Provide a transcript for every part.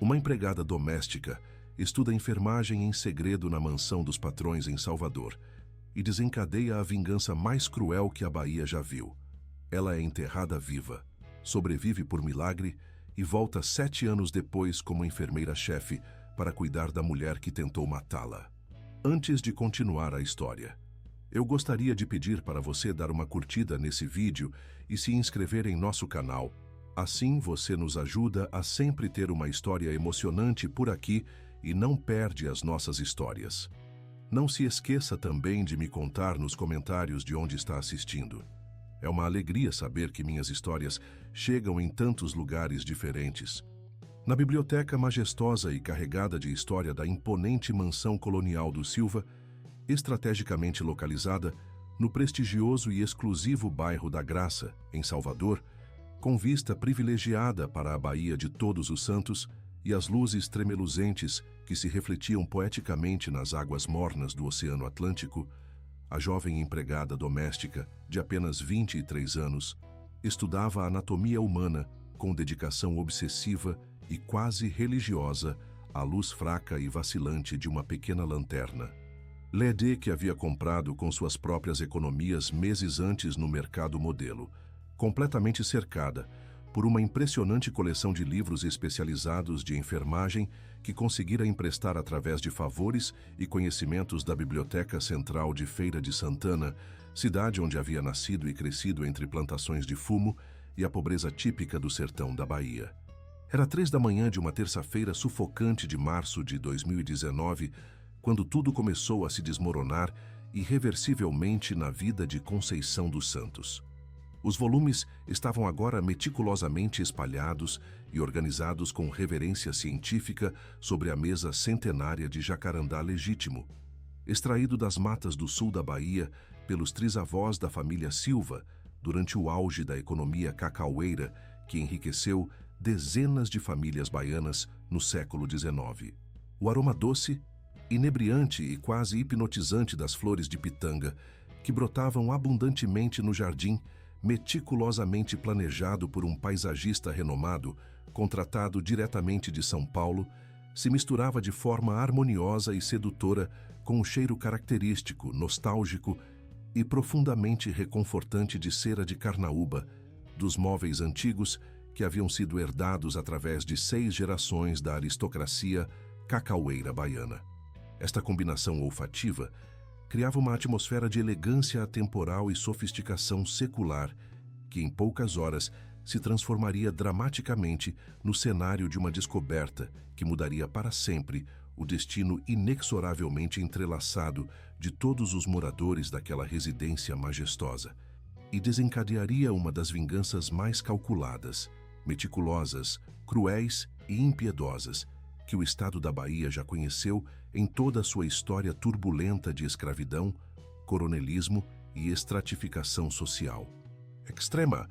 Uma empregada doméstica estuda enfermagem em segredo na mansão dos patrões em Salvador e desencadeia a vingança mais cruel que a Bahia já viu. Ela é enterrada viva, sobrevive por milagre e volta 7 anos depois como enfermeira-chefe para cuidar da mulher que tentou matá-la. Antes de continuar a história, eu gostaria de pedir para você dar uma curtida nesse vídeo e se inscrever em nosso canal. Assim você nos ajuda a sempre ter uma história emocionante por aqui e não perde as nossas histórias. Não se esqueça também de me contar nos comentários de onde está assistindo. É uma alegria saber que minhas histórias chegam em tantos lugares diferentes. Na biblioteca majestosa e carregada de história da imponente mansão colonial do Silva, estrategicamente localizada no prestigioso e exclusivo bairro da Graça, em Salvador, com vista privilegiada para a Baía de Todos os Santos e as luzes tremeluzentes que se refletiam poeticamente nas águas mornas do Oceano Atlântico, a jovem empregada doméstica, de apenas 23 anos, estudava a anatomia humana com dedicação obsessiva e quase religiosa à luz fraca e vacilante de uma pequena lanterna. LED que havia comprado com suas próprias economias meses antes no mercado modelo, completamente cercada por uma impressionante coleção de livros especializados de enfermagem que conseguira emprestar através de favores e conhecimentos da Biblioteca Central de Feira de Santana, cidade onde havia nascido e crescido entre plantações de fumo e a pobreza típica do sertão da Bahia. Era 3 da manhã de uma terça-feira sufocante de março de 2019, quando tudo começou a se desmoronar irreversivelmente na vida de Conceição dos Santos. Os volumes estavam agora meticulosamente espalhados e organizados com reverência científica sobre a mesa centenária de jacarandá legítimo, extraído das matas do sul da Bahia pelos trisavós da família Silva durante o auge da economia cacaueira que enriqueceu dezenas de famílias baianas no século XIX. O aroma doce, inebriante e quase hipnotizante das flores de pitanga, que brotavam abundantemente no jardim, meticulosamente planejado por um paisagista renomado, contratado diretamente de São Paulo, se misturava de forma harmoniosa e sedutora com o cheiro característico, nostálgico e profundamente reconfortante de cera de carnaúba, dos móveis antigos que haviam sido herdados através de 6 gerações da aristocracia cacaueira baiana. Esta combinação olfativa criava uma atmosfera de elegância atemporal e sofisticação secular, que em poucas horas se transformaria dramaticamente no cenário de uma descoberta que mudaria para sempre o destino inexoravelmente entrelaçado de todos os moradores daquela residência majestosa, e desencadearia uma das vinganças mais calculadas, meticulosas, cruéis e impiedosas que o estado da Bahia já conheceu em toda a sua história turbulenta de escravidão, coronelismo e estratificação social. Extrema,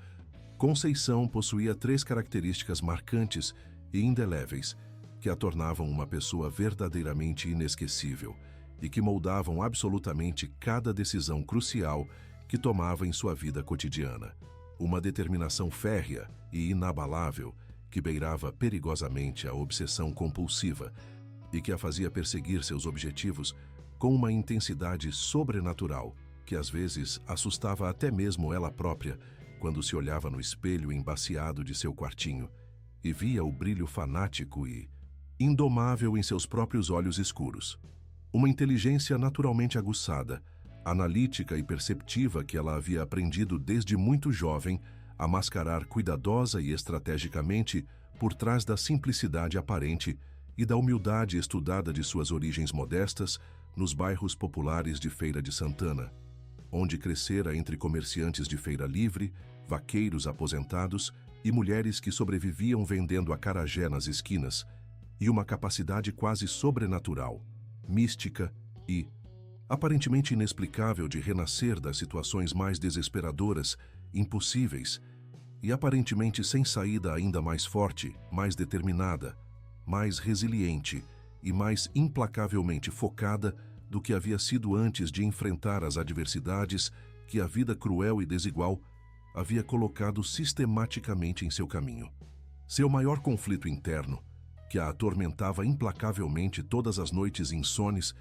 Conceição possuía 3 características marcantes e indeléveis que a tornavam uma pessoa verdadeiramente inesquecível e que moldavam absolutamente cada decisão crucial que tomava em sua vida cotidiana. Uma determinação férrea e inabalável que beirava perigosamente a obsessão compulsiva e que a fazia perseguir seus objetivos com uma intensidade sobrenatural que às vezes assustava até mesmo ela própria quando se olhava no espelho embaciado de seu quartinho e via o brilho fanático e indomável em seus próprios olhos escuros. Uma inteligência naturalmente aguçada, analítica e perceptiva que ela havia aprendido desde muito jovem a mascarar cuidadosa e estrategicamente por trás da simplicidade aparente e da humildade estudada de suas origens modestas nos bairros populares de Feira de Santana, onde crescera entre comerciantes de feira livre, vaqueiros aposentados e mulheres que sobreviviam vendendo acarajé nas esquinas, e uma capacidade quase sobrenatural, mística e aparentemente inexplicável de renascer das situações mais desesperadoras, impossíveis, e aparentemente sem saída ainda mais forte, mais determinada, mais resiliente e mais implacavelmente focada do que havia sido antes de enfrentar as adversidades que a vida cruel e desigual havia colocado sistematicamente em seu caminho. Seu maior conflito interno que a atormentava implacavelmente todas as noites insones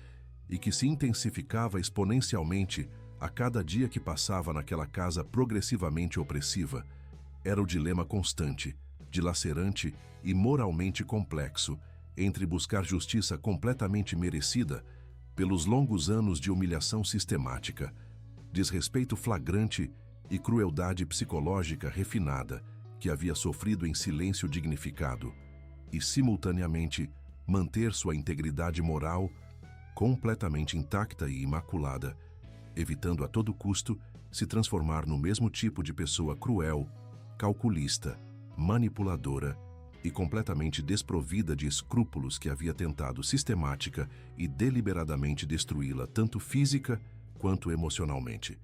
e que se intensificava exponencialmente a cada dia que passava naquela casa progressivamente opressiva, era o dilema constante, dilacerante e moralmente complexo entre buscar justiça completamente merecida pelos longos anos de humilhação sistemática, desrespeito flagrante e crueldade psicológica refinada que havia sofrido em silêncio dignificado, e, simultaneamente, manter sua integridade moral completamente intacta e imaculada, evitando a todo custo se transformar no mesmo tipo de pessoa cruel, calculista, manipuladora e completamente desprovida de escrúpulos que havia tentado sistemática e deliberadamente destruí-la tanto física quanto emocionalmente,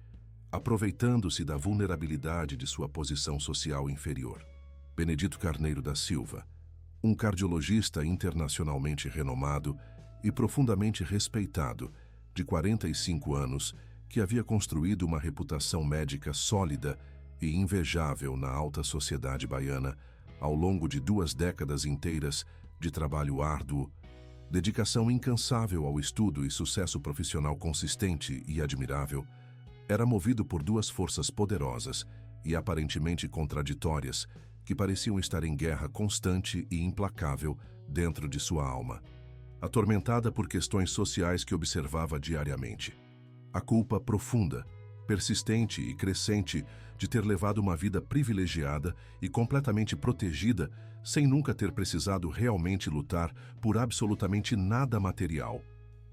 aproveitando-se da vulnerabilidade de sua posição social inferior. Benedito Carneiro da Silva, um cardiologista internacionalmente renomado e profundamente respeitado, de 45 anos, que havia construído uma reputação médica sólida e invejável na alta sociedade baiana ao longo de 2 décadas inteiras de trabalho árduo, dedicação incansável ao estudo e sucesso profissional consistente e admirável, era movido por 2 forças poderosas e aparentemente contraditórias que pareciam estar em guerra constante e implacável dentro de sua alma, atormentada por questões sociais que observava diariamente. A culpa profunda, persistente e crescente de ter levado uma vida privilegiada e completamente protegida sem nunca ter precisado realmente lutar por absolutamente nada material,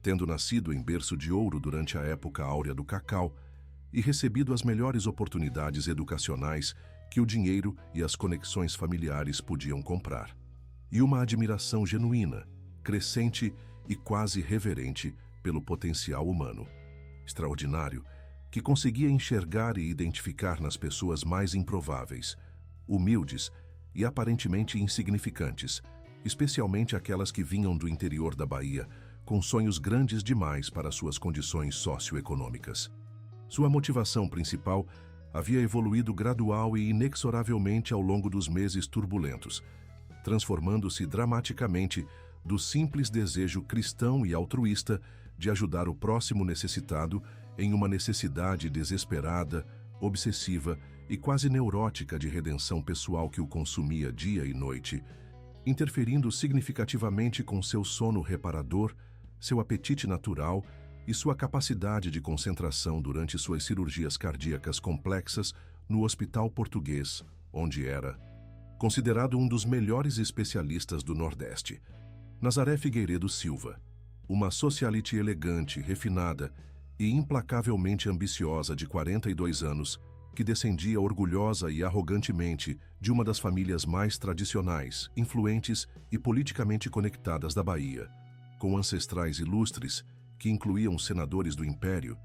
tendo nascido em berço de ouro durante a época áurea do cacau e recebido as melhores oportunidades educacionais que o dinheiro e as conexões familiares podiam comprar. E uma admiração genuína, crescente e quase reverente pelo potencial humano extraordinário que conseguia enxergar e identificar nas pessoas mais improváveis, humildes e aparentemente insignificantes, especialmente aquelas que vinham do interior da Bahia, com sonhos grandes demais para suas condições socioeconômicas. Sua motivação principal havia evoluído gradual e inexoravelmente ao longo dos meses turbulentos, transformando-se dramaticamente do simples desejo cristão e altruísta de ajudar o próximo necessitado em uma necessidade desesperada, obsessiva e quase neurótica de redenção pessoal que o consumia dia e noite, interferindo significativamente com seu sono reparador, seu apetite natural e sua capacidade de concentração durante suas cirurgias cardíacas complexas no Hospital Português, onde era considerado um dos melhores especialistas do Nordeste. Nazaré Figueiredo Silva, uma socialite elegante, refinada e implacavelmente ambiciosa de 42 anos, que descendia orgulhosa e arrogantemente de uma das famílias mais tradicionais, influentes e politicamente conectadas da Bahia, com ancestrais ilustres que incluíam senadores do Império,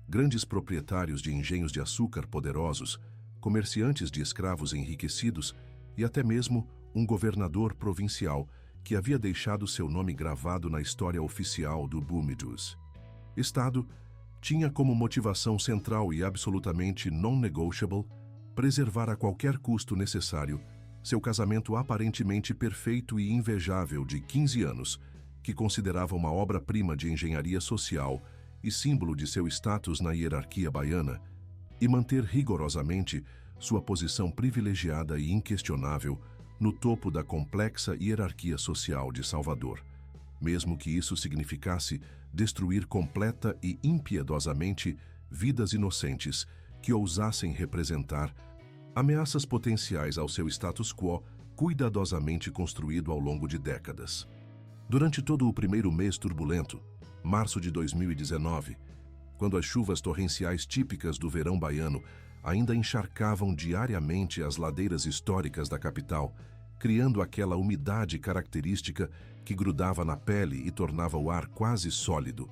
grandes proprietários de engenhos de açúcar poderosos, comerciantes de escravos enriquecidos e até mesmo um governador provincial que havia deixado seu nome gravado na história oficial do Búmidos. Estado tinha como motivação central e absolutamente non-negotiable preservar a qualquer custo necessário seu casamento aparentemente perfeito e invejável de 15 anos, que considerava uma obra-prima de engenharia social e símbolo de seu status na hierarquia baiana, e manter rigorosamente sua posição privilegiada e inquestionável no topo da complexa hierarquia social de Salvador, mesmo que isso significasse destruir completa e impiedosamente vidas inocentes que ousassem representar ameaças potenciais ao seu status quo cuidadosamente construído ao longo de décadas. Durante todo o primeiro mês turbulento, março de 2019, quando as chuvas torrenciais típicas do verão baiano ainda encharcavam diariamente as ladeiras históricas da capital, criando aquela umidade característica que grudava na pele e tornava o ar quase sólido,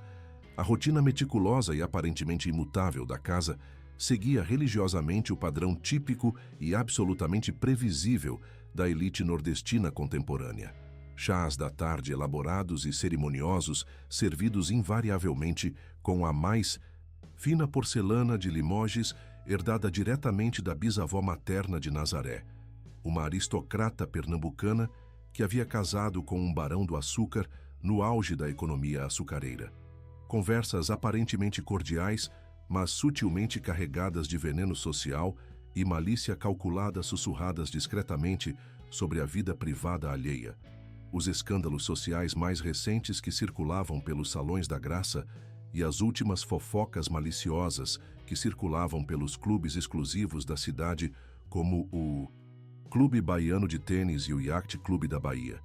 a rotina meticulosa e aparentemente imutável da casa seguia religiosamente o padrão típico e absolutamente previsível da elite nordestina contemporânea. Chás da tarde elaborados e cerimoniosos, servidos invariavelmente com a mais fina porcelana de Limoges herdada diretamente da bisavó materna de Nazaré, uma aristocrata pernambucana que havia casado com um barão do açúcar no auge da economia açucareira. Conversas aparentemente cordiais, mas sutilmente carregadas de veneno social e malícia calculada sussurradas discretamente sobre a vida privada alheia. Os escândalos sociais mais recentes que circulavam pelos salões da graça e as últimas fofocas maliciosas que circulavam pelos clubes exclusivos da cidade, como o Clube Baiano de Tênis e o Yacht Clube da Bahia,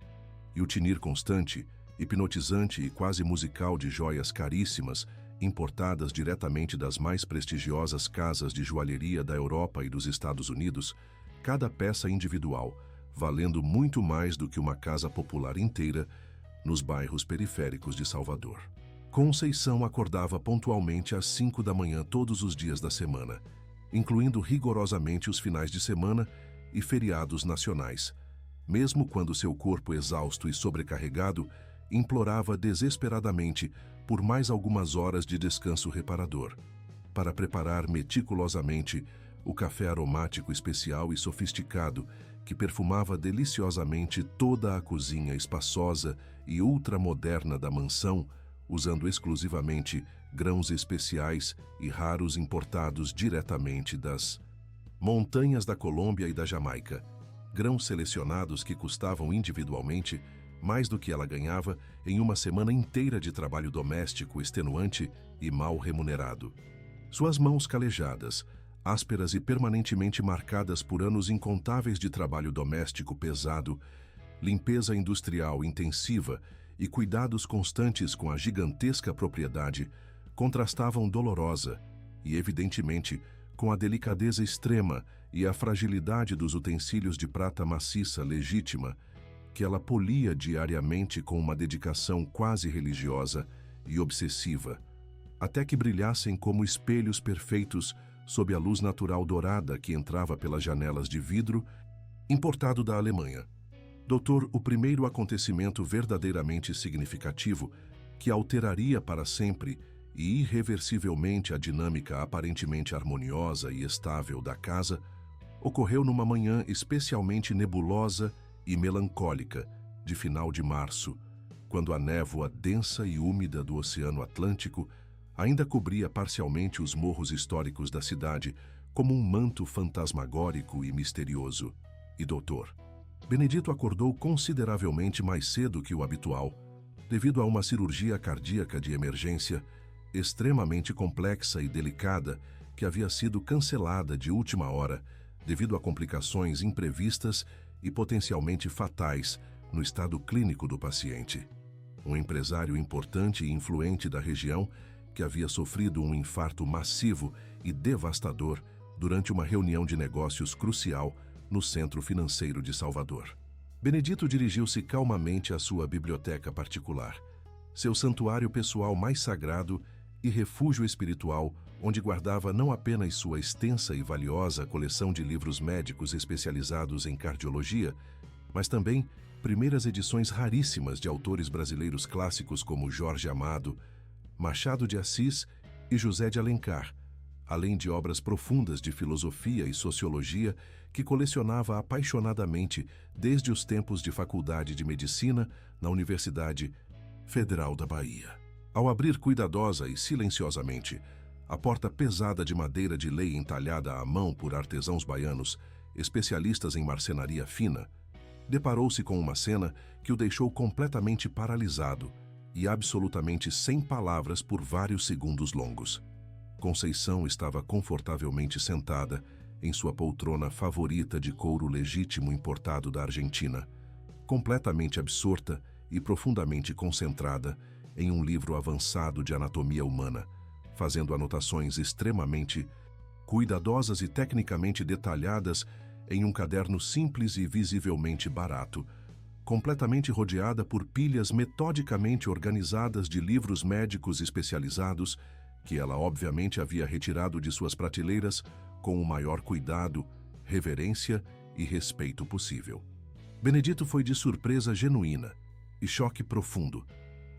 e o tinir constante, hipnotizante e quase musical de joias caríssimas, importadas diretamente das mais prestigiosas casas de joalheria da Europa e dos Estados Unidos, cada peça individual, valendo muito mais do que uma casa popular inteira nos bairros periféricos de Salvador. Conceição acordava pontualmente às 5 da manhã todos os dias da semana, incluindo rigorosamente os finais de semana e feriados nacionais, mesmo quando seu corpo exausto e sobrecarregado implorava desesperadamente por mais algumas horas de descanso reparador, para preparar meticulosamente o café aromático especial e sofisticado que perfumava deliciosamente toda a cozinha espaçosa e ultramoderna da mansão, usando exclusivamente grãos especiais e raros importados diretamente das montanhas da Colômbia e da Jamaica, grãos selecionados que custavam individualmente mais do que ela ganhava em uma semana inteira de trabalho doméstico extenuante e mal remunerado. Suas mãos calejadas, ásperas e permanentemente marcadas por anos incontáveis de trabalho doméstico pesado, limpeza industrial intensiva e cuidados constantes com a gigantesca propriedade, contrastavam dolorosa e, evidentemente, com a delicadeza extrema e a fragilidade dos utensílios de prata maciça legítima, que ela polia diariamente com uma dedicação quase religiosa e obsessiva, até que brilhassem como espelhos perfeitos sob a luz natural dourada que entrava pelas janelas de vidro, importado da Alemanha. Doutor, o primeiro acontecimento verdadeiramente significativo que alteraria para sempre e irreversivelmente a dinâmica aparentemente harmoniosa e estável da casa, ocorreu numa manhã especialmente nebulosa e melancólica de final de março, quando a névoa densa e úmida do Oceano Atlântico ainda cobria parcialmente os morros históricos da cidade como um manto fantasmagórico e misterioso. E doutor, Benedito acordou consideravelmente mais cedo que o habitual, devido a uma cirurgia cardíaca de emergência extremamente complexa e delicada que havia sido cancelada de última hora devido a complicações imprevistas e potencialmente fatais no estado clínico do paciente. Um empresário importante e influente da região que havia sofrido um infarto massivo e devastador durante uma reunião de negócios crucial no centro financeiro de Salvador. Benedito dirigiu-se calmamente à sua biblioteca particular, seu santuário pessoal mais sagrado e refúgio espiritual, onde guardava não apenas sua extensa e valiosa coleção de livros médicos especializados em cardiologia, mas também primeiras edições raríssimas de autores brasileiros clássicos como Jorge Amado, Machado de Assis e José de Alencar, além de obras profundas de filosofia e sociologia que colecionava apaixonadamente desde os tempos de faculdade de medicina na Universidade Federal da Bahia. Ao abrir cuidadosa e silenciosamente a porta pesada de madeira de lei entalhada à mão por artesãos baianos, especialistas em marcenaria fina, deparou-se com uma cena que o deixou completamente paralisado e absolutamente sem palavras por vários segundos longos. Conceição estava confortavelmente sentada em sua poltrona favorita de couro legítimo importado da Argentina, completamente absorta e profundamente concentrada em um livro avançado de anatomia humana, fazendo anotações extremamente cuidadosas e tecnicamente detalhadas em um caderno simples e visivelmente barato, completamente rodeada por pilhas metodicamente organizadas de livros médicos especializados que ela obviamente havia retirado de suas prateleiras com o maior cuidado, reverência e respeito possível. Benedito foi de surpresa genuína e choque profundo,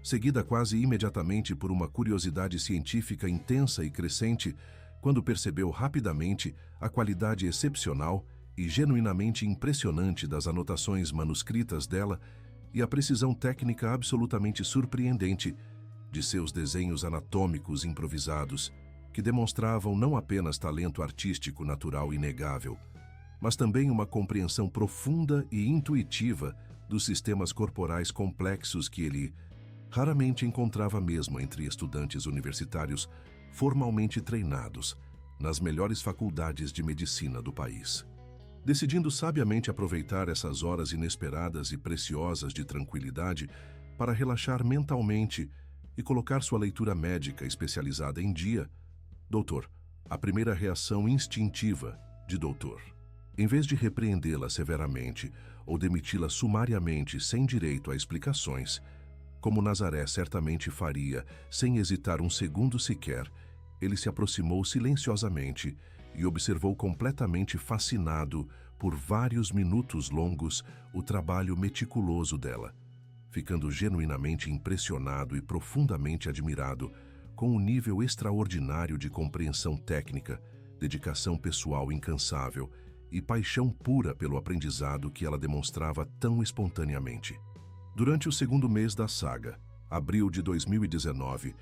seguida quase imediatamente por uma curiosidade científica intensa e crescente, quando percebeu rapidamente a qualidade excepcional e genuinamente impressionante das anotações manuscritas dela e a precisão técnica absolutamente surpreendente de seus desenhos anatômicos improvisados, que demonstravam não apenas talento artístico natural inegável, mas também uma compreensão profunda e intuitiva dos sistemas corporais complexos que ele raramente encontrava mesmo entre estudantes universitários formalmente treinados nas melhores faculdades de medicina do país. Decidindo sabiamente aproveitar essas horas inesperadas e preciosas de tranquilidade para relaxar mentalmente e colocar sua leitura médica especializada em dia, doutor, a primeira reação instintiva de doutor. Em vez de repreendê-la severamente ou demiti-la sumariamente sem direito a explicações, como Nazaré certamente faria sem hesitar um segundo sequer, ele se aproximou silenciosamente e observou completamente fascinado por vários minutos longos o trabalho meticuloso dela, ficando genuinamente impressionado e profundamente admirado com o nível extraordinário de compreensão técnica, dedicação pessoal incansável e paixão pura pelo aprendizado que ela demonstrava tão espontaneamente. Durante o segundo mês da saga, abril de 2019,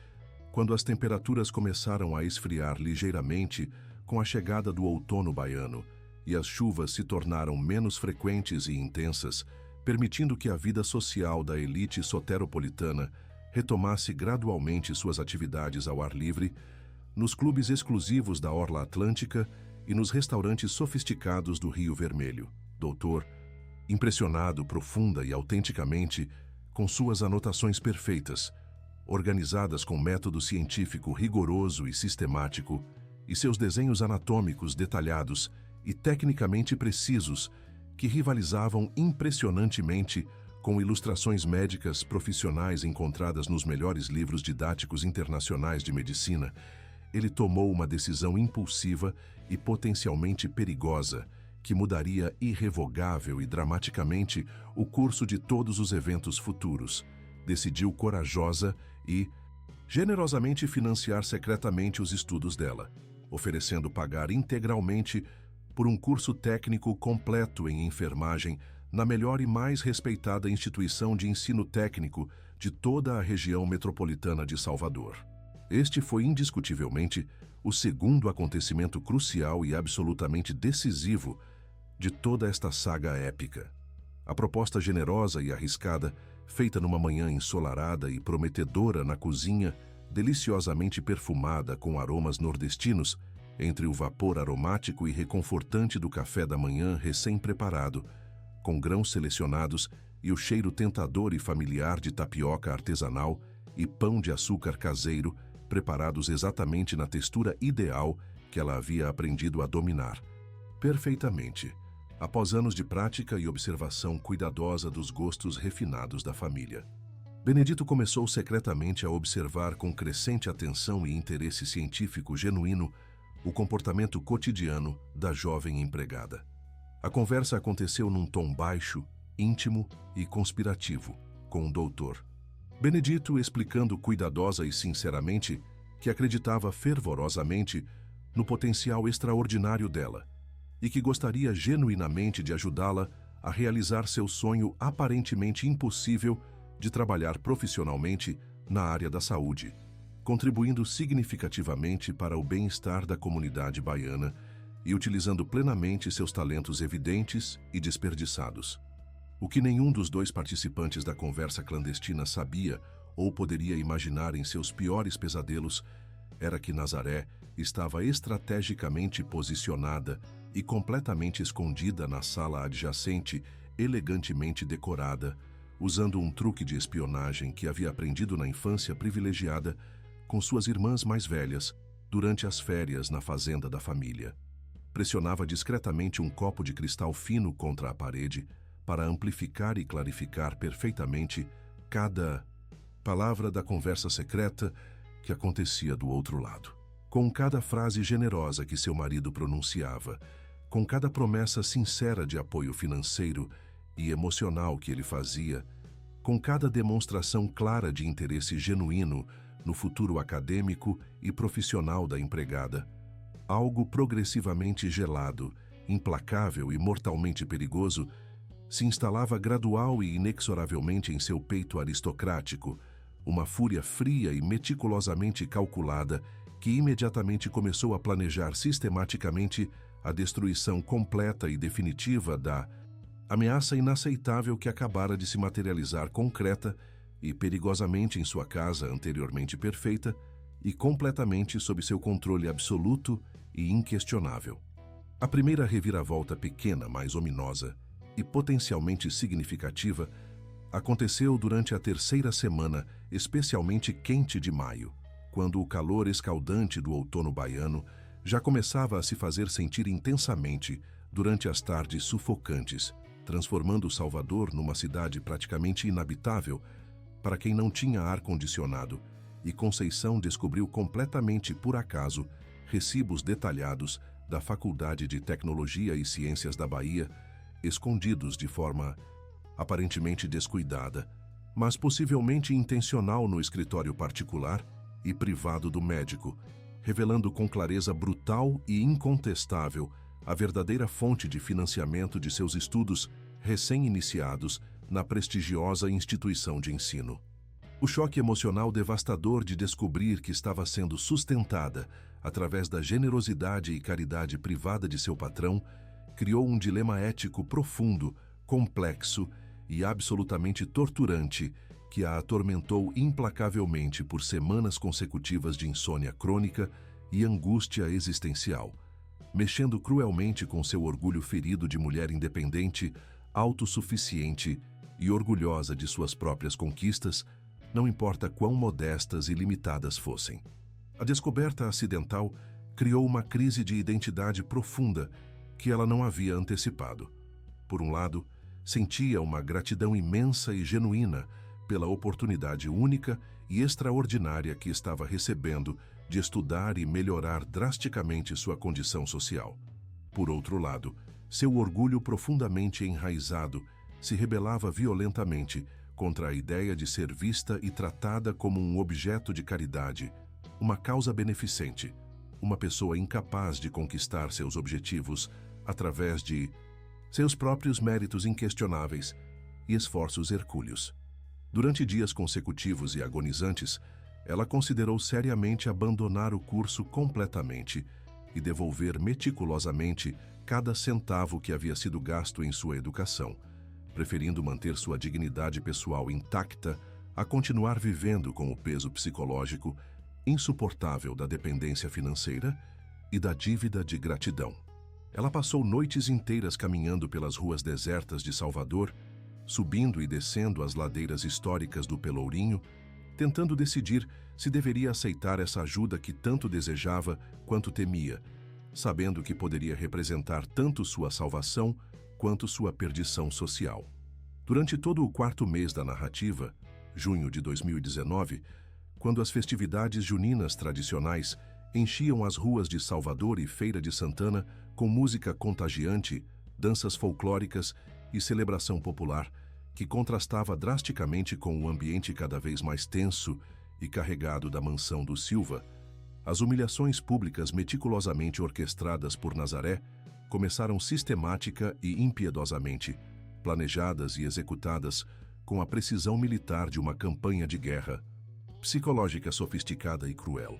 quando as temperaturas começaram a esfriar ligeiramente com a chegada do outono baiano e as chuvas se tornaram menos frequentes e intensas, permitindo que a vida social da elite soteropolitana retomasse gradualmente suas atividades ao ar livre, nos clubes exclusivos da Orla Atlântica e nos restaurantes sofisticados do Rio Vermelho. Doutor, impressionado profunda e autenticamente com suas anotações perfeitas, organizadas com método científico rigoroso e sistemático, e seus desenhos anatômicos detalhados e tecnicamente precisos que rivalizavam impressionantemente com ilustrações médicas profissionais encontradas nos melhores livros didáticos internacionais de medicina, ele tomou uma decisão impulsiva e potencialmente perigosa que mudaria irrevogável e dramaticamente o curso de todos os eventos futuros. Decidiu corajosa e generosamente financiar secretamente os estudos dela, oferecendo pagar integralmente por um curso técnico completo em enfermagem na melhor e mais respeitada instituição de ensino técnico de toda a região metropolitana de Salvador. Este foi indiscutivelmente o segundo acontecimento crucial e absolutamente decisivo de toda esta saga épica. A proposta generosa e arriscada, feita numa manhã ensolarada e prometedora na cozinha, deliciosamente perfumada com aromas nordestinos, entre o vapor aromático e reconfortante do café da manhã recém-preparado, com grãos selecionados e o cheiro tentador e familiar de tapioca artesanal e pão de açúcar caseiro, preparados exatamente na textura ideal que ela havia aprendido a dominar perfeitamente, após anos de prática e observação cuidadosa dos gostos refinados da família. Benedito começou secretamente a observar com crescente atenção e interesse científico genuíno o comportamento cotidiano da jovem empregada. A conversa aconteceu num tom baixo, íntimo e conspirativo, com o doutor. Benedito explicando cuidadosa e sinceramente que acreditava fervorosamente no potencial extraordinário dela e que gostaria genuinamente de ajudá-la a realizar seu sonho aparentemente impossível de trabalhar profissionalmente na área da saúde, contribuindo significativamente para o bem-estar da comunidade baiana e utilizando plenamente seus talentos evidentes e desperdiçados. O que nenhum dos dois participantes da conversa clandestina sabia ou poderia imaginar em seus piores pesadelos era que Nazaré estava estrategicamente posicionada e completamente escondida na sala adjacente, elegantemente decorada, usando um truque de espionagem que havia aprendido na infância privilegiada com suas irmãs mais velhas durante as férias na fazenda da família. Pressionava discretamente um copo de cristal fino contra a parede para amplificar e clarificar perfeitamente cada palavra da conversa secreta que acontecia do outro lado. Com cada frase generosa que seu marido pronunciava, com cada promessa sincera de apoio financeiro e emocional que ele fazia, com cada demonstração clara de interesse genuíno no futuro acadêmico e profissional da empregada, algo progressivamente gelado implacável e mortalmente perigoso, se instalava gradual e inexoravelmente em seu peito aristocrático, uma fúria fria e meticulosamente calculada que imediatamente começou a planejar sistematicamente a destruição completa e definitiva da ameaça inaceitável que acabara de se materializar concreta e perigosamente em sua casa anteriormente perfeita e completamente sob seu controle absoluto e inquestionável. A primeira reviravolta pequena, mas ominosa e potencialmente significativa aconteceu durante a terceira semana, especialmente quente de maio, quando o calor escaldante do outono baiano já começava a se fazer sentir intensamente durante as tardes sufocantes, transformando Salvador numa cidade praticamente inabitável para quem não tinha ar-condicionado, e Conceição descobriu completamente por acaso recibos detalhados da Faculdade de Tecnologia e Ciências da Bahia, escondidos de forma aparentemente descuidada, mas possivelmente intencional no escritório particular e privado do médico, revelando com clareza brutal e incontestável a verdadeira fonte de financiamento de seus estudos recém-iniciados na prestigiosa instituição de ensino. O choque emocional devastador de descobrir que estava sendo sustentada através da generosidade e caridade privada de seu patrão criou um dilema ético profundo, complexo e absolutamente torturante que a atormentou implacavelmente por semanas consecutivas de insônia crônica e angústia existencial, mexendo cruelmente com seu orgulho ferido de mulher independente, autossuficiente e orgulhosa de suas próprias conquistas, não importa quão modestas e limitadas fossem. A descoberta acidental criou uma crise de identidade profunda que ela não havia antecipado. Por um lado, sentia uma gratidão imensa e genuína pela oportunidade única e extraordinária que estava recebendo de estudar e melhorar drasticamente sua condição social. Por outro lado, seu orgulho profundamente enraizado se rebelava violentamente contra a ideia de ser vista e tratada como um objeto de caridade, uma causa beneficente, uma pessoa incapaz de conquistar seus objetivos através de seus próprios méritos inquestionáveis e esforços hercúleos. Durante dias consecutivos e agonizantes, ela considerou seriamente abandonar o curso completamente e devolver meticulosamente cada centavo que havia sido gasto em sua educação, preferindo manter sua dignidade pessoal intacta a continuar vivendo com o peso psicológico insuportável da dependência financeira e da dívida de gratidão. Ela passou noites inteiras caminhando pelas ruas desertas de Salvador, subindo e descendo as ladeiras históricas do Pelourinho, tentando decidir se deveria aceitar essa ajuda que tanto desejava quanto temia, sabendo que poderia representar tanto sua salvação quanto sua perdição social. Durante todo o quarto mês da narrativa, junho de 2019, quando as festividades juninas tradicionais enchiam as ruas de Salvador e Feira de Santana com música contagiante, danças folclóricas e celebração popular, que contrastava drasticamente com o ambiente cada vez mais tenso e carregado da mansão do Silva, as humilhações públicas meticulosamente orquestradas por Nazaré começaram sistemática e impiedosamente, planejadas e executadas com a precisão militar de uma campanha de guerra, psicológica sofisticada e cruel.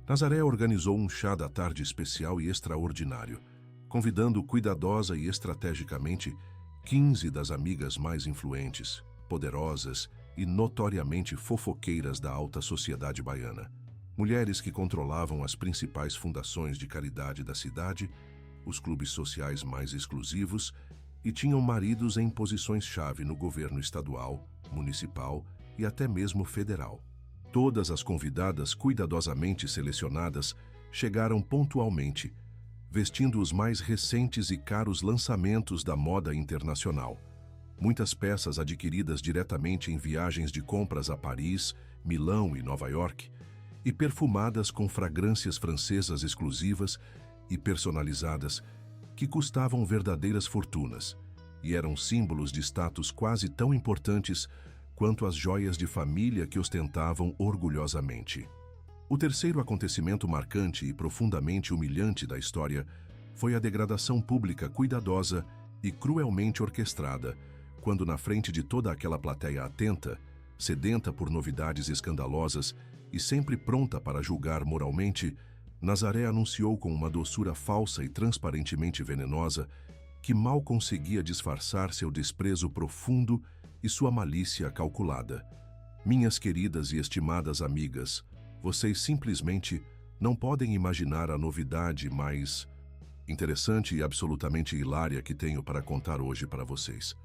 Nazaré organizou um chá da tarde especial e extraordinário, convidando cuidadosa e estrategicamente 15 das amigas mais influentes, poderosas e notoriamente fofoqueiras da alta sociedade baiana. Mulheres que controlavam as principais fundações de caridade da cidade, os clubes sociais mais exclusivos e tinham maridos em posições-chave no governo estadual, municipal e até mesmo federal. Todas as convidadas cuidadosamente selecionadas chegaram pontualmente, vestindo os mais recentes e caros lançamentos da moda internacional. Muitas peças adquiridas diretamente em viagens de compras a Paris, Milão e Nova York, e perfumadas com fragrâncias francesas exclusivas e personalizadas que custavam verdadeiras fortunas e eram símbolos de status quase tão importantes quanto as joias de família que ostentavam orgulhosamente. O terceiro acontecimento marcante e profundamente humilhante da história foi a degradação pública cuidadosa e cruelmente orquestrada, quando na frente de toda aquela plateia atenta, sedenta por novidades escandalosas e sempre pronta para julgar moralmente, Nazaré anunciou com uma doçura falsa e transparentemente venenosa que mal conseguia disfarçar seu desprezo profundo e sua malícia calculada. Minhas queridas e estimadas amigas, vocês simplesmente não podem imaginar a novidade mais interessante e absolutamente hilária que tenho para contar hoje para vocês.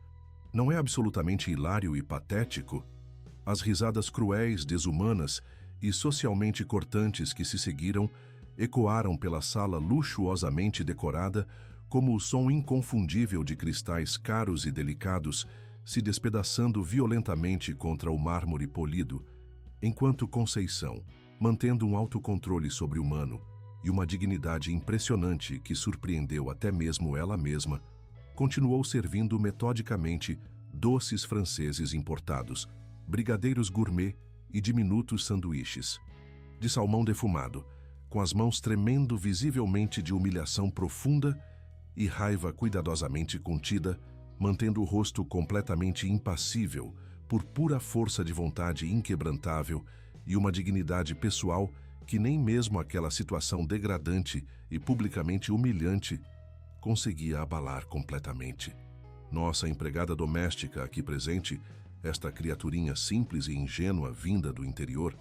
Não é absolutamente hilário e patético? As risadas cruéis, desumanas e socialmente cortantes que se seguiram ecoaram pela sala luxuosamente decorada como o som inconfundível de cristais caros e delicados se despedaçando violentamente contra o mármore polido, enquanto Conceição, mantendo um autocontrole sobre-humano e uma dignidade impressionante que surpreendeu até mesmo ela mesma, continuou servindo metodicamente doces franceses importados, brigadeiros gourmet e diminutos sanduíches, de salmão defumado, com as mãos tremendo visivelmente de humilhação profunda e raiva cuidadosamente contida, mantendo o rosto completamente impassível por pura força de vontade inquebrantável e uma dignidade pessoal que nem mesmo aquela situação degradante e publicamente humilhante conseguia abalar completamente. Nossa empregada doméstica aqui presente, esta criaturinha simples e ingênua vinda do interior,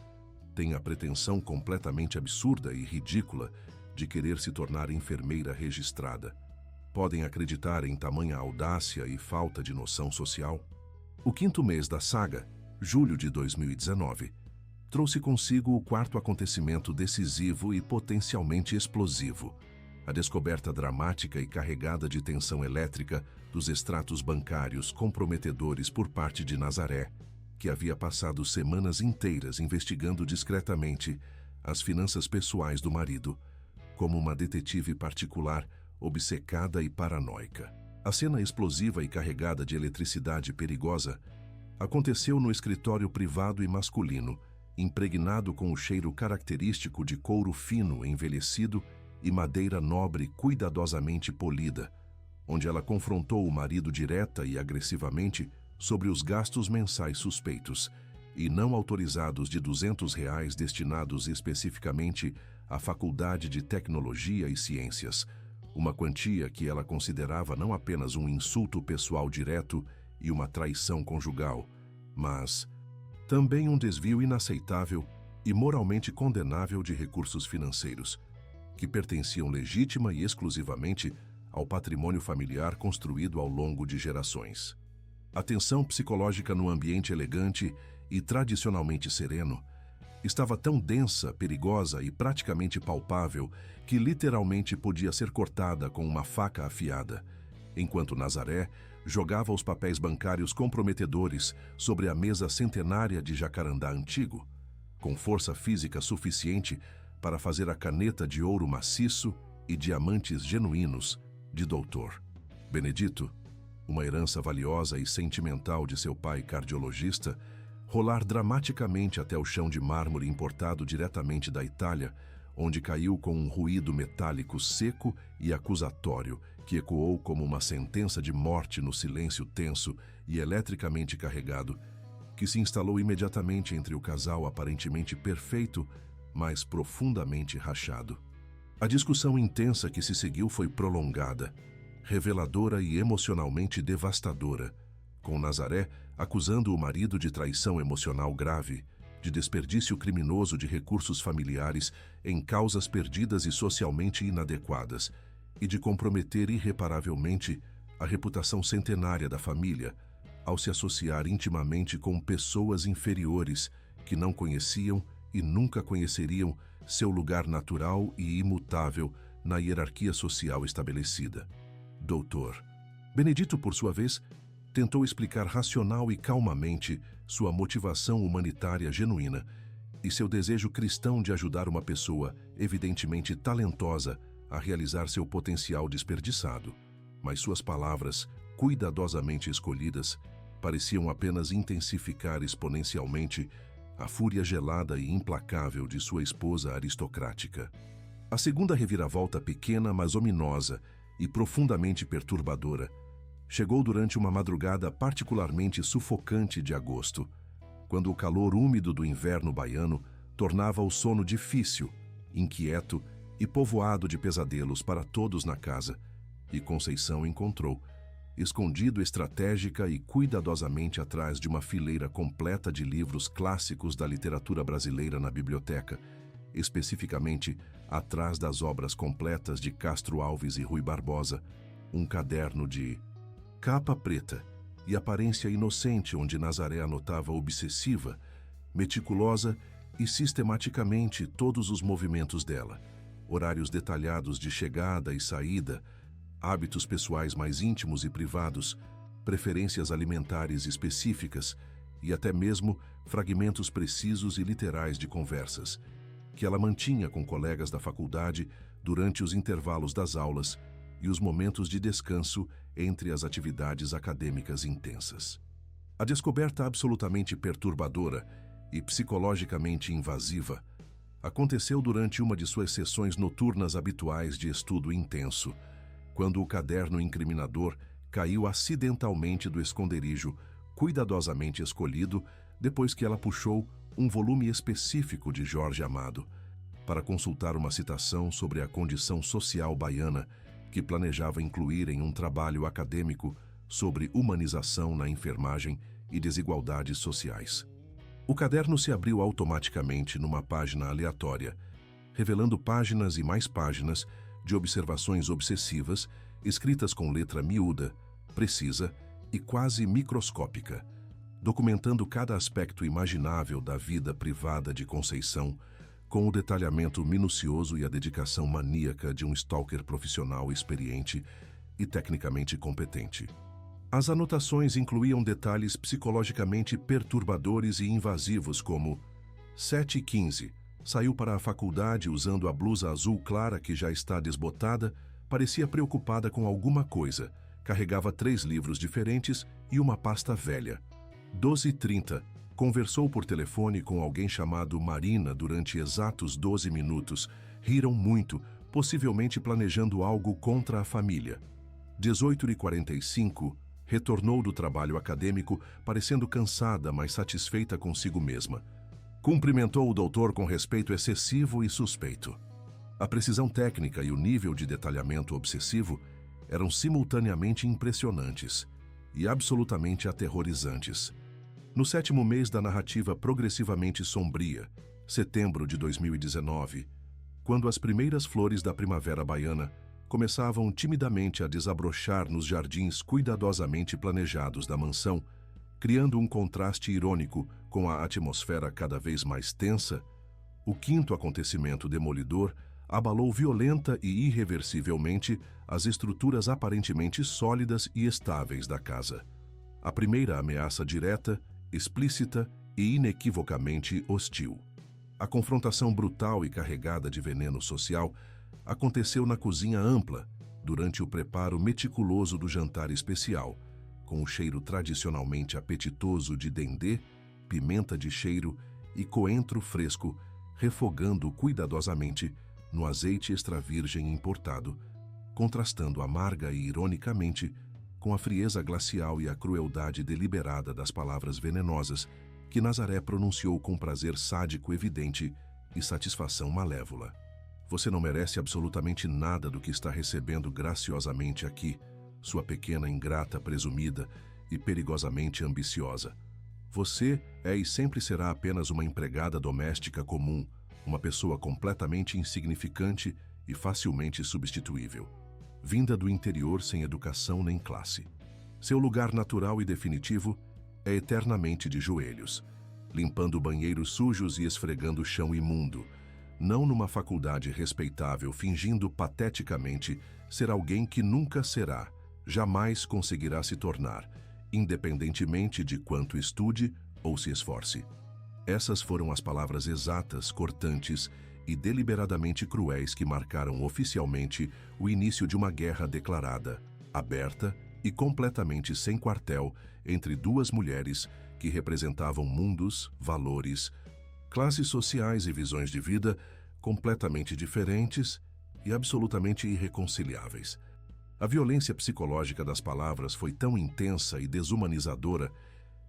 tem a pretensão completamente absurda e ridícula de querer se tornar enfermeira registrada. Podem acreditar em tamanha audácia e falta de noção social? O quinto mês da saga, julho de 2019, trouxe consigo o quarto acontecimento decisivo e potencialmente explosivo: a descoberta dramática e carregada de tensão elétrica dos extratos bancários comprometedores por parte de Nazaré, que havia passado semanas inteiras investigando discretamente as finanças pessoais do marido, como uma detetive particular obcecada e paranoica. A cena explosiva e carregada de eletricidade perigosa aconteceu no escritório privado e masculino, impregnado com o cheiro característico de couro fino envelhecido e madeira nobre cuidadosamente polida, onde ela confrontou o marido direta e agressivamente sobre os gastos mensais suspeitos e não autorizados de R$ 200 destinados especificamente à Faculdade de Tecnologia e Ciências, uma quantia que ela considerava não apenas um insulto pessoal direto e uma traição conjugal, mas também um desvio inaceitável e moralmente condenável de recursos financeiros, que pertenciam legítima e exclusivamente ao patrimônio familiar construído ao longo de gerações. A tensão psicológica no ambiente elegante e tradicionalmente sereno estava tão densa, perigosa e praticamente palpável que literalmente podia ser cortada com uma faca afiada, enquanto Nazaré jogava os papéis bancários comprometedores sobre a mesa centenária de jacarandá antigo, com força física suficiente para fazer a caneta de ouro maciço e diamantes genuínos de Dr. Benedito, uma herança valiosa e sentimental de seu pai cardiologista, rolar dramaticamente até o chão de mármore importado diretamente da Itália, onde caiu com um ruído metálico seco e acusatório que ecoou como uma sentença de morte no silêncio tenso e eletricamente carregado, que se instalou imediatamente entre o casal aparentemente perfeito, mas profundamente rachado. A discussão intensa que se seguiu foi prolongada, reveladora e emocionalmente devastadora, com Nazaré acusando o marido de traição emocional grave, de desperdício criminoso de recursos familiares em causas perdidas e socialmente inadequadas, e de comprometer irreparavelmente a reputação centenária da família, ao se associar intimamente com pessoas inferiores que não conheciam e nunca conheceriam seu lugar natural e imutável na hierarquia social estabelecida. Doutor Benedito, por sua vez, tentou explicar racional e calmamente sua motivação humanitária genuína e seu desejo cristão de ajudar uma pessoa evidentemente talentosa a realizar seu potencial desperdiçado, mas suas palavras, cuidadosamente escolhidas, pareciam apenas intensificar exponencialmente a fúria gelada e implacável de sua esposa aristocrática. A segunda reviravolta, pequena, mas ominosa e profundamente perturbadora, chegou durante uma madrugada particularmente sufocante de agosto, quando o calor úmido do inverno baiano tornava o sono difícil, inquieto e povoado de pesadelos para todos na casa, e Conceição encontrou, escondido estratégica e cuidadosamente atrás de uma fileira completa de livros clássicos da literatura brasileira na biblioteca, especificamente atrás das obras completas de Castro Alves e Rui Barbosa, um caderno de capa preta e aparência inocente onde Nazaré anotava obsessiva, meticulosa e sistematicamente todos os movimentos dela, horários detalhados de chegada e saída, hábitos pessoais mais íntimos e privados, preferências alimentares específicas e até mesmo fragmentos precisos e literais de conversas, que ela mantinha com colegas da faculdade durante os intervalos das aulas e os momentos de descanso entre as atividades acadêmicas intensas. A descoberta absolutamente perturbadora e psicologicamente invasiva aconteceu durante uma de suas sessões noturnas habituais de estudo intenso, quando o caderno incriminador caiu acidentalmente do esconderijo, cuidadosamente escolhido, depois que ela puxou um volume específico de Jorge Amado, para consultar uma citação sobre a condição social baiana que planejava incluir em um trabalho acadêmico sobre humanização na enfermagem e desigualdades sociais. O caderno se abriu automaticamente numa página aleatória, revelando páginas e mais páginas de observações obsessivas, escritas com letra miúda, precisa e quase microscópica, documentando cada aspecto imaginável da vida privada de Conceição, com o detalhamento minucioso e a dedicação maníaca de um stalker profissional experiente e tecnicamente competente. As anotações incluíam detalhes psicologicamente perturbadores e invasivos como 7h15, saiu para a faculdade usando a blusa azul clara que já está desbotada, parecia preocupada com alguma coisa, carregava 3 livros diferentes e uma pasta velha. 12h30, conversou por telefone com alguém chamado Marina durante exatos 12 minutos, riram muito, possivelmente planejando algo contra a família. 18h45, retornou do trabalho acadêmico, parecendo cansada, mas satisfeita consigo mesma. Cumprimentou o doutor com respeito excessivo e suspeito. A precisão técnica e o nível de detalhamento obsessivo eram simultaneamente impressionantes e absolutamente aterrorizantes. No 7º mês da narrativa progressivamente sombria, setembro de 2019, quando as primeiras flores da primavera baiana começavam timidamente a desabrochar nos jardins cuidadosamente planejados da mansão, criando um contraste irônico com a atmosfera cada vez mais tensa, o 5º acontecimento demolidor abalou violenta e irreversivelmente as estruturas aparentemente sólidas e estáveis da casa. A primeira ameaça direta, explícita e inequivocamente hostil. A confrontação brutal e carregada de veneno social aconteceu na cozinha ampla, durante o preparo meticuloso do jantar especial, com o cheiro tradicionalmente apetitoso de dendê, pimenta de cheiro e coentro fresco, refogando cuidadosamente no azeite extra virgem importado, contrastando amarga e ironicamente com a frieza glacial e a crueldade deliberada das palavras venenosas que Nazaré pronunciou com prazer sádico evidente e satisfação malévola. Você não merece absolutamente nada do que está recebendo graciosamente aqui, sua pequena ingrata presumida e perigosamente ambiciosa. Você é e sempre será apenas uma empregada doméstica comum, uma pessoa completamente insignificante e facilmente substituível, vinda do interior sem educação nem classe. Seu lugar natural e definitivo é eternamente de joelhos, limpando banheiros sujos e esfregando o chão imundo, não numa faculdade respeitável fingindo pateticamente ser alguém que nunca será, jamais conseguirá se tornar, independentemente de quanto estude ou se esforce. Essas foram as palavras exatas, cortantes e deliberadamente cruéis que marcaram oficialmente o início de uma guerra declarada, aberta e completamente sem quartel entre duas mulheres que representavam mundos, valores, classes sociais e visões de vida completamente diferentes e absolutamente irreconciliáveis. A violência psicológica das palavras foi tão intensa e desumanizadora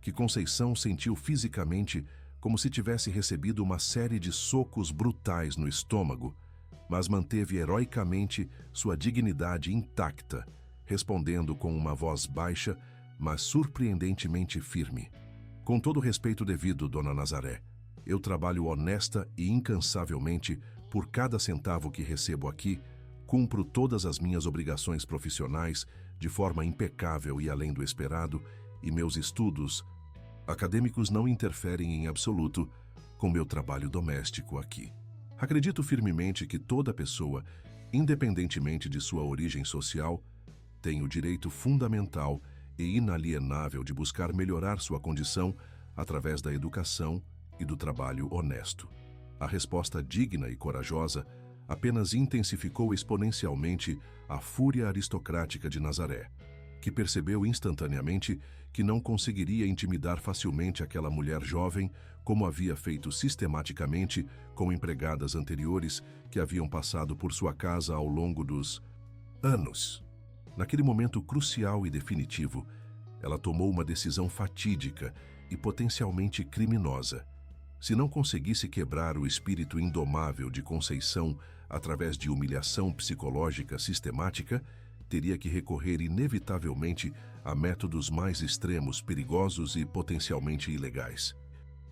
que Conceição sentiu fisicamente como se tivesse recebido uma série de socos brutais no estômago, mas manteve heroicamente sua dignidade intacta, respondendo com uma voz baixa, mas surpreendentemente firme. Com todo o respeito devido, Dona Nazaré, eu trabalho honesta e incansavelmente por cada centavo que recebo aqui, cumpro todas as minhas obrigações profissionais de forma impecável e além do esperado, e meus estudos acadêmicos não interferem em absoluto com meu trabalho doméstico aqui. Acredito firmemente que toda pessoa, independentemente de sua origem social, tem o direito fundamental e inalienável de buscar melhorar sua condição através da educação e do trabalho honesto. A resposta digna e corajosa apenas intensificou exponencialmente a fúria aristocrática de Nazaré, que percebeu instantaneamente que não conseguiria intimidar facilmente aquela mulher jovem, como havia feito sistematicamente com empregadas anteriores que haviam passado por sua casa ao longo dos anos. Naquele momento crucial e definitivo, ela tomou uma decisão fatídica e potencialmente criminosa. Se não conseguisse quebrar o espírito indomável de Conceição através de humilhação psicológica sistemática, teria que recorrer inevitavelmente a métodos mais extremos, perigosos e potencialmente ilegais.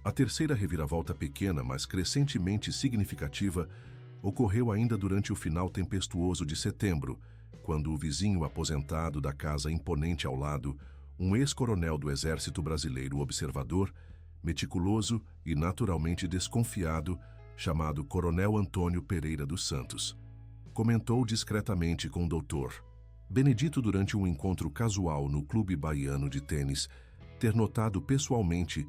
A terceira reviravolta pequena, mas crescentemente significativa, ocorreu ainda durante o final tempestuoso de setembro, quando o vizinho aposentado da casa imponente ao lado, um ex-coronel do Exército Brasileiro observador, meticuloso e naturalmente desconfiado, chamado Coronel Antônio Pereira dos Santos, comentou discretamente com o doutor Benedito durante um encontro casual no Clube Baiano de Tênis ter notado pessoalmente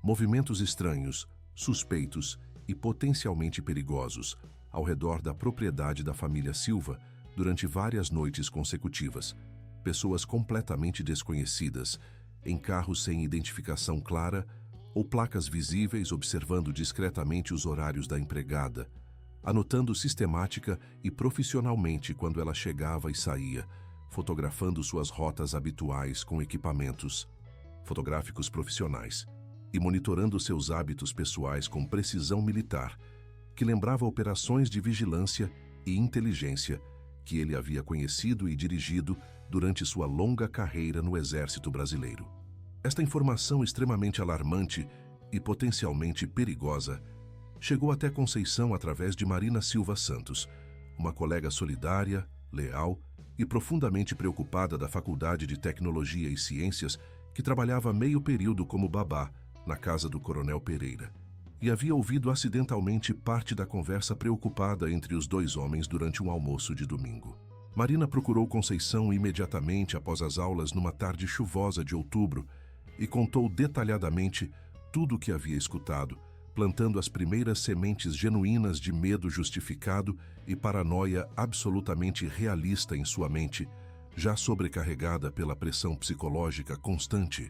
movimentos estranhos, suspeitos e potencialmente perigosos ao redor da propriedade da família Silva durante várias noites consecutivas. Pessoas completamente desconhecidas, em carros sem identificação clara ou placas visíveis observando discretamente os horários da empregada, anotando sistemática e profissionalmente quando ela chegava e saía, fotografando suas rotas habituais com equipamentos fotográficos profissionais e monitorando seus hábitos pessoais com precisão militar, que lembrava operações de vigilância e inteligência que ele havia conhecido e dirigido durante sua longa carreira no Exército Brasileiro. Esta informação extremamente alarmante e potencialmente perigosa chegou até Conceição através de Marina Silva Santos, uma colega solidária, leal e profundamente preocupada da Faculdade de Tecnologia e Ciências que trabalhava meio período como babá na casa do Coronel Pereira, e havia ouvido acidentalmente parte da conversa preocupada entre os dois homens durante um almoço de domingo. Marina procurou Conceição imediatamente após as aulas numa tarde chuvosa de outubro e contou detalhadamente tudo o que havia escutado, plantando as primeiras sementes genuínas de medo justificado e paranoia absolutamente realista em sua mente, já sobrecarregada pela pressão psicológica constante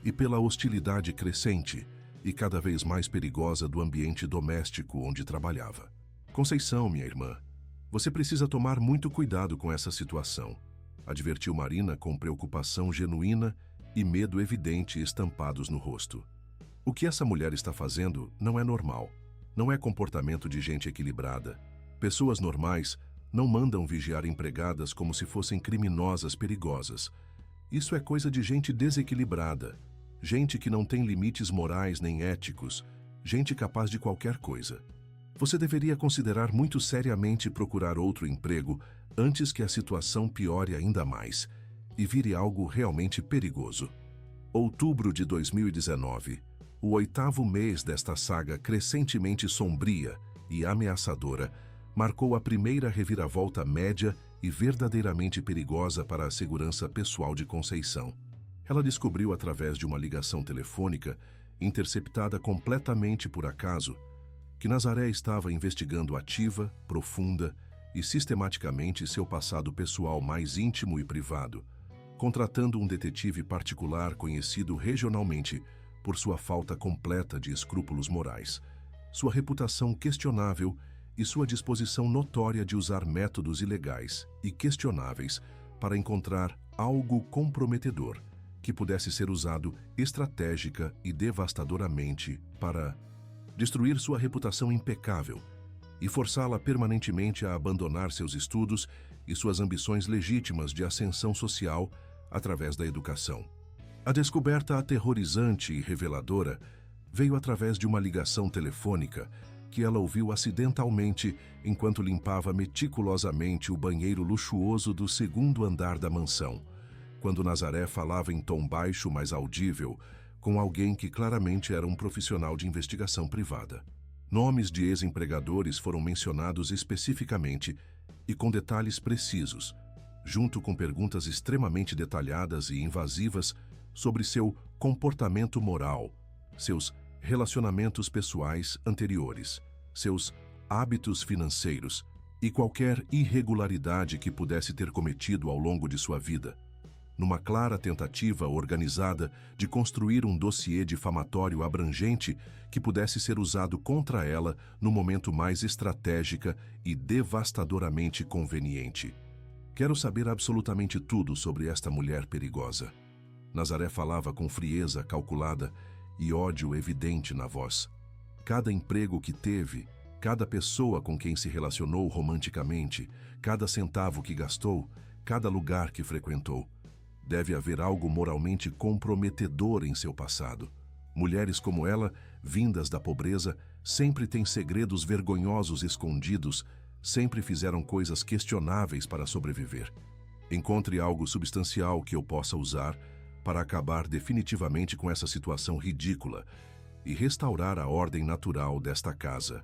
e pela hostilidade crescente e cada vez mais perigosa do ambiente doméstico onde trabalhava. Conceição, minha irmã, você precisa tomar muito cuidado com essa situação, advertiu Marina com preocupação genuína e medo evidente estampados no rosto. O que essa mulher está fazendo não é normal. Não é comportamento de gente equilibrada. Pessoas normais não mandam vigiar empregadas como se fossem criminosas perigosas. Isso é coisa de gente desequilibrada, gente que não tem limites morais nem éticos, gente capaz de qualquer coisa. Você deveria considerar muito seriamente procurar outro emprego antes que a situação piore ainda mais e vire algo realmente perigoso. Outubro de 2019, o 8º mês desta saga crescentemente sombria e ameaçadora, marcou a primeira reviravolta média e verdadeiramente perigosa para a segurança pessoal de Conceição. Ela descobriu através de uma ligação telefônica, interceptada completamente por acaso, que Nazaré estava investigando ativa, profunda e sistematicamente seu passado pessoal mais íntimo e privado, contratando um detetive particular conhecido regionalmente por sua falta completa de escrúpulos morais, sua reputação questionável e sua disposição notória de usar métodos ilegais e questionáveis para encontrar algo comprometedor que pudesse ser usado estratégica e devastadoramente para destruir sua reputação impecável e forçá-la permanentemente a abandonar seus estudos e suas ambições legítimas de ascensão social através da educação. A descoberta aterrorizante e reveladora veio através de uma ligação telefônica que ela ouviu acidentalmente enquanto limpava meticulosamente o banheiro luxuoso do segundo andar da mansão, quando Nazaré falava em tom baixo, mas audível, com alguém que claramente era um profissional de investigação privada. Nomes de ex-empregadores foram mencionados especificamente e com detalhes precisos, junto com perguntas extremamente detalhadas e invasivas sobre seu comportamento moral, seus relacionamentos pessoais anteriores, seus hábitos financeiros e qualquer irregularidade que pudesse ter cometido ao longo de sua vida, numa clara tentativa organizada de construir um dossiê difamatório abrangente que pudesse ser usado contra ela no momento mais estratégica e devastadoramente conveniente. Quero saber absolutamente tudo sobre esta mulher perigosa. Nazaré falava com frieza calculada e ódio evidente na voz. Cada emprego que teve, cada pessoa com quem se relacionou romanticamente, cada centavo que gastou, cada lugar que frequentou. Deve haver algo moralmente comprometedor em seu passado. Mulheres como ela, vindas da pobreza, sempre têm segredos vergonhosos escondidos, sempre fizeram coisas questionáveis para sobreviver. Encontre algo substancial que eu possa usar para acabar definitivamente com essa situação ridícula e restaurar a ordem natural desta casa.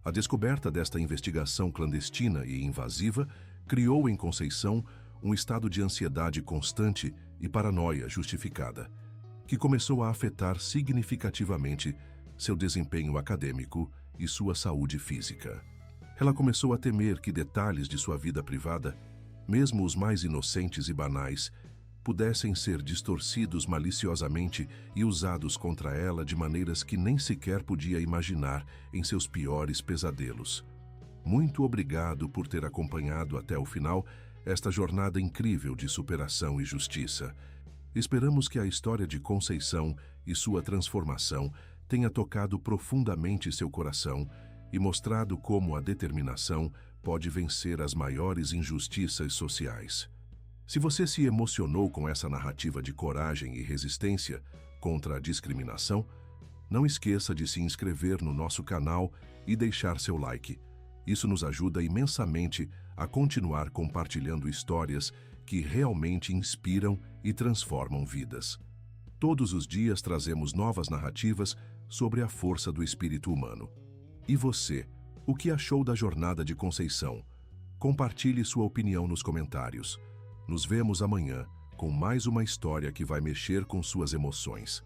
A descoberta desta investigação clandestina e invasiva criou em Conceição um estado de ansiedade constante e paranoia justificada, que começou a afetar significativamente seu desempenho acadêmico e sua saúde física. Ela começou a temer que detalhes de sua vida privada, mesmo os mais inocentes e banais, pudessem ser distorcidos maliciosamente e usados contra ela de maneiras que nem sequer podia imaginar em seus piores pesadelos. Muito obrigado por ter acompanhado até o final esta jornada incrível de superação e justiça. Esperamos que a história de Conceição e sua transformação tenha tocado profundamente seu coração e mostrado como a determinação pode vencer as maiores injustiças sociais. Se você se emocionou com essa narrativa de coragem e resistência contra a discriminação, não esqueça de se inscrever no nosso canal e deixar seu like. Isso nos ajuda imensamente a continuar compartilhando histórias que realmente inspiram e transformam vidas. Todos os dias trazemos novas narrativas sobre a força do espírito humano. E você, o que achou da jornada de Conceição? Compartilhe sua opinião nos comentários. Nos vemos amanhã com mais uma história que vai mexer com suas emoções.